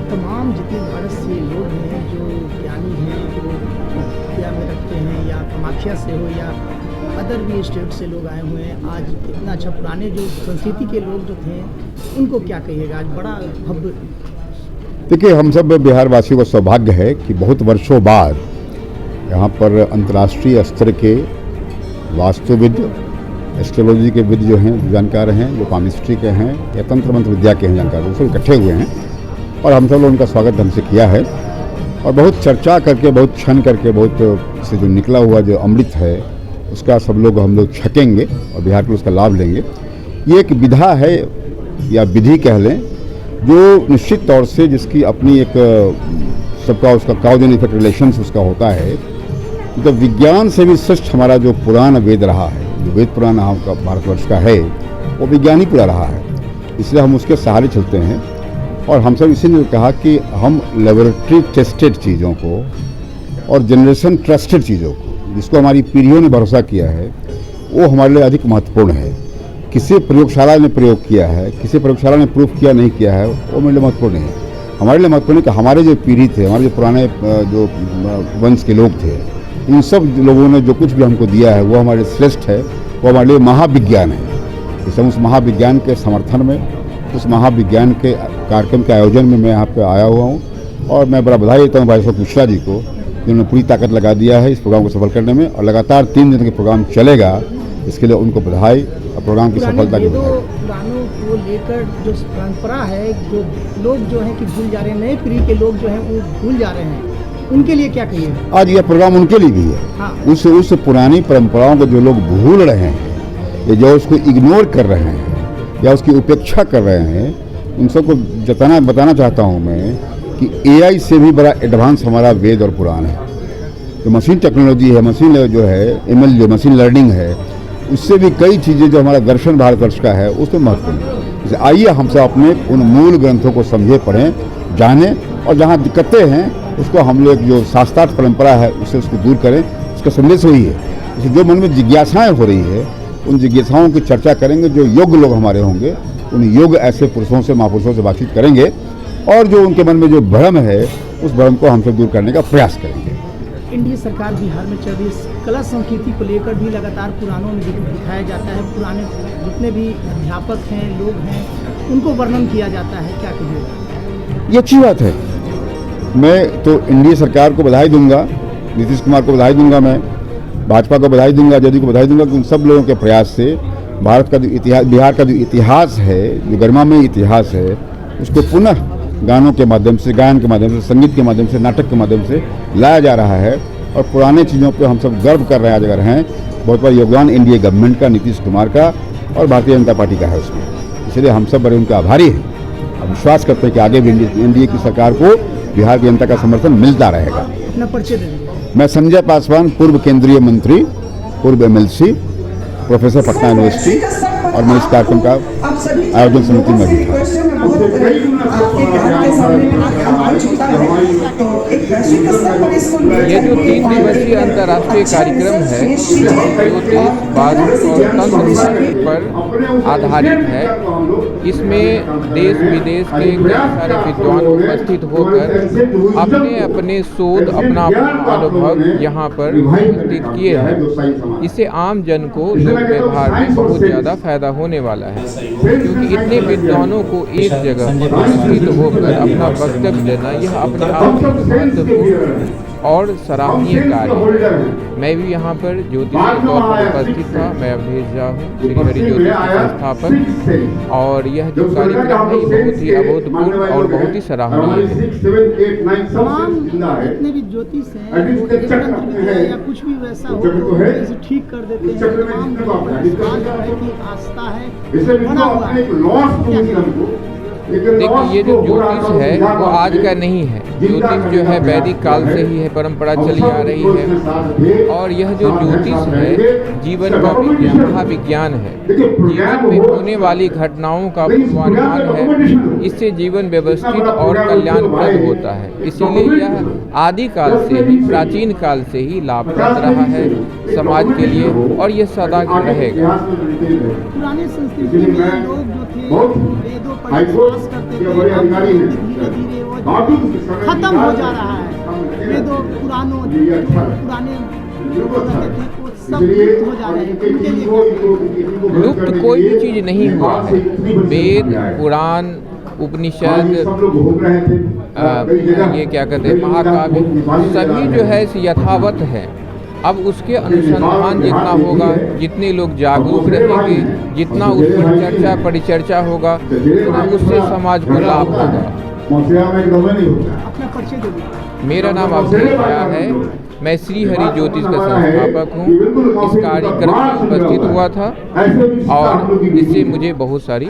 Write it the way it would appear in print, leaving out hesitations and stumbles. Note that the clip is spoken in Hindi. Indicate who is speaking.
Speaker 1: तमाम जितने भारत से लोग हैं जो ज्ञानी हैं, जो विद्या में रखते हैं, या कामाख्या से हो या अदर भी स्टेट से लोग आए हुए हैं, आज इतना अच्छा पुराने जो संस्कृति के लोग जो थे उनको क्या कहिएगा? आज बड़ा भव्य।
Speaker 2: देखिए, हम सब बिहार वासियों का सौभाग्य है कि बहुत वर्षों बाद यहाँ पर अंतर्राष्ट्रीय स्तर के वास्तुविद, एस्ट्रोलॉजी के विद जो हैं, जानकार हैं, जो पामिस्ट्री के हैं या तंत्र मंत्र विद्या के हैं जानकार, वो सब इकट्ठे हुए हैं और हम सब लोग उनका स्वागत ढंग से किया है और बहुत चर्चा करके, बहुत छन करके, बहुत से जो निकला हुआ जो अमृत है उसका सब लोग हम लोग छकेंगे और बिहार के उसका लाभ लेंगे। ये एक विधा है या विधि कह लें, जो निश्चित तौर से जिसकी अपनी एक सबका उसका काउज एंड इफेक्ट रिलेशंस उसका होता है। तो विज्ञान से भी श्रेष्ठ हमारा जो पुराण वेद रहा है, जो वेद पुराण का भारतवर्ष का है, वो विज्ञानी पूरा रहा है, इसलिए हम उसके सहारे चलते हैं। और हम सब इसीलिए कहा कि हम लेबोरेटरी टेस्टेड चीज़ों को और जनरेशन ट्रस्टेड चीज़ों को, जिसको हमारी पीढ़ियों ने भरोसा किया है, वो हमारे लिए अधिक महत्वपूर्ण है। किसी प्रयोगशाला ने प्रयोग किया है, किसी प्रयोगशाला ने प्रूफ किया नहीं किया है, वो मेरे लिए महत्वपूर्ण नहीं है। हमारे लिए महत्वपूर्ण है कि हमारे जो पीढ़ी थे, हमारे जो पुराने जो वंश के लोग थे, इन सब लोगों ने जो कुछ भी हमको दिया है वो हमारे श्रेष्ठ है, वो हमारे लिए महाविज्ञान है। इसलिए हम उस महाविज्ञान के समर्थन में, उस महाविज्ञान के कार्यक्रम के आयोजन में मैं यहाँ पे आया हुआ हूँ और मैं बड़ा बधाई देता हूँ भाई साहब मिश्रा जी को, जिन्होंने पूरी ताकत लगा दिया है इस प्रोग्राम को सफल करने में। और लगातार 3 दिन के प्रोग्राम चलेगा, इसके लिए उनको बधाई और प्रोग्राम की सफलता की बधाई।
Speaker 1: पुरानों को लेकर जो परंपरा है, जो लोग जो हैं कि भूल जा रहे हैं, नए पीढ़ी के लोग जो हैं वो भूल जा रहे हैं, उनके लिए क्या कहिए?
Speaker 2: आज यह प्रोग्राम उनके लिए भी है।
Speaker 1: हाँ।
Speaker 2: उस पुरानी परंपराओं को जो लोग भूल रहे हैं या जो उसको इग्नोर कर रहे हैं या उसकी उपेक्षा कर रहे हैं, उन सबको बताना चाहता हूँ मैं कि AI से भी बड़ा एडवांस हमारा वेद और पुराण है। जो मशीन टेक्नोलॉजी है, मशीन जो है ML जो मशीन लर्निंग है, उससे भी कई चीज़ें जो हमारा दर्शन भारतवर्ष का है उसमें महत्वपूर्ण है। जैसे आइए हम सब अपने उन मूल ग्रंथों को समझे, पढ़ें, जानें और जहाँ दिक्कतें हैं उसको हम लोग जो शास्त्रार्थ परंपरा है उससे उसको दूर करें। उसका संदेश वही है। जैसे जो मन में जिज्ञासाएँ हो रही है, उन जिज्ञासाओं की चर्चा करेंगे। जो योग्य लोग हमारे होंगे, उन योग्य ऐसे पुरुषों से, महापुरुषों से बातचीत करेंगे और जो उनके मन में जो भ्रम है उस भ्रम को हम सब दूर करने का प्रयास करेंगे।
Speaker 1: एनडीए सरकार बिहार में चल रही कला संस्कृति को लेकर भी लगातार पुराणों में दिखाया जाता है, पुराने जितने भी अध्यापक हैं, लोग हैं, उनको वर्णन किया जाता है, क्या कहिएगा?
Speaker 2: ये अच्छी बात है। मैं तो एनडीए सरकार को बधाई दूंगा, नीतीश कुमार को बधाई दूंगा, मैं भाजपा को बधाई दूंगा, जदयू को बधाई दूंगा कि उन सब लोगों के प्रयास से भारत का जो इतिहास, बिहार का जो इतिहास है, जो गरिमामय इतिहास है, उसको पुनः गानों के माध्यम से, गायन के माध्यम से, संगीत के माध्यम से, नाटक के माध्यम से लाया जा रहा है। और पुराने चीज़ों पे हम सब गर्व कर रहे हैं। आज अगर हैं, बहुत बड़ा योगदान एनडीए गवर्नमेंट का, नीतीश कुमार का और भारतीय जनता पार्टी का है उसमें। इसलिए हम सब बड़े उनके आभारी हैं और विश्वास करते हैं कि आगे भी एनडीए की सरकार को बिहार की जनता का समर्थन मिलता रहेगा।
Speaker 1: अपना परिचय देंगे।
Speaker 2: मैं संजय पासवान, पूर्व केंद्रीय मंत्री, पूर्व MLC, प्रोफेसर पटना यूनिवर्सिटी, और मैं इस कार्यक्रम का आयोजन समिति में भी था।
Speaker 3: ये जो 3 दिवसीय अंतर्राष्ट्रीय कार्यक्रम है, ज्योतिष, वास्तु और तंत्र शास्त्र पर आधारित है। इसमें देश विदेश के कई सारे विद्वान उपस्थित होकर अपने अपने शोध, अपना अनुभव यहाँ पर उपस्थित किए हैं। इससे आम जन को लोक व्यवहार में बहुत ज़्यादा फायदा होने वाला है, क्योंकि इतने विद्वानों को एक जगह उपस्थित होकर अपना वक्तव्य देना, यह अपने आप में महत्वपूर्ण और सराहनीय कार्य है। मैं भी यहाँ पर ज्योतिष के तौर पर उपस्थित था। मैं अवधेश झा हूँ, श्री हरि ज्योतिष के संस्थापक, और यह जो कार्यक्रम है ये बहुत ही अभूतपूर्व और बहुत ही सराहनीय है।
Speaker 1: तमाम जितने भी ज्योतिष हैं, वो तंत्र विद्या या कुछ भी वैसा हो तो इसे ठीक कर देते हैं। तमाम लोगों को विश्वास है कि आस्था है, बना हुआ है।
Speaker 3: देखिए, ये जो ज्योतिष है वो आज का नहीं है। ज्योतिष जो है वैदिक काल से ही है, परंपरा चली आ रही है। और यह जो ज्योतिष है जीवन का विज्ञान, महाविज्ञान है। जीवन में होने वाली घटनाओं का पूर्वानुमान है। इससे जीवन व्यवस्थित और कल्याणप्रद होता है। इसीलिए यह आदि काल से ही, प्राचीन काल से ही लाभप्रद रहा है समाज के लिए, और यह सदा रहेगा।
Speaker 1: पुराने संस्कृति में लोग जो थे वेदों पर विश्वास करते थे, अब धीरे धीरे वो खत्म हो जा रहा है। वेदों पुराणों पुराने जो कहते थे वो सब लुप्त हो जा रहे हैं। उनके लिए
Speaker 3: लुप्त कोई भी चीज़ नहीं हुआ है। वेद, पुराण, उपनिषद, ये क्या कहते हैं, महाकाव्य, सभी जो है यथावत है। अब उसके अनुसंधान जितना होगा, जितने लोग जागरूक रहेंगे, जितना उस पर चर्चा परिचर्चा होगा, उतना उससे समाज को लाभ होगा।
Speaker 1: अपना परिचय दे दीजिए।
Speaker 3: मेरा नाम अवधेश झा है। मैं श्री हरि ज्योतिष का संस्थापक हूँ। इस कार्यक्रम में उपस्थित हुआ था और इससे मुझे बहुत सारी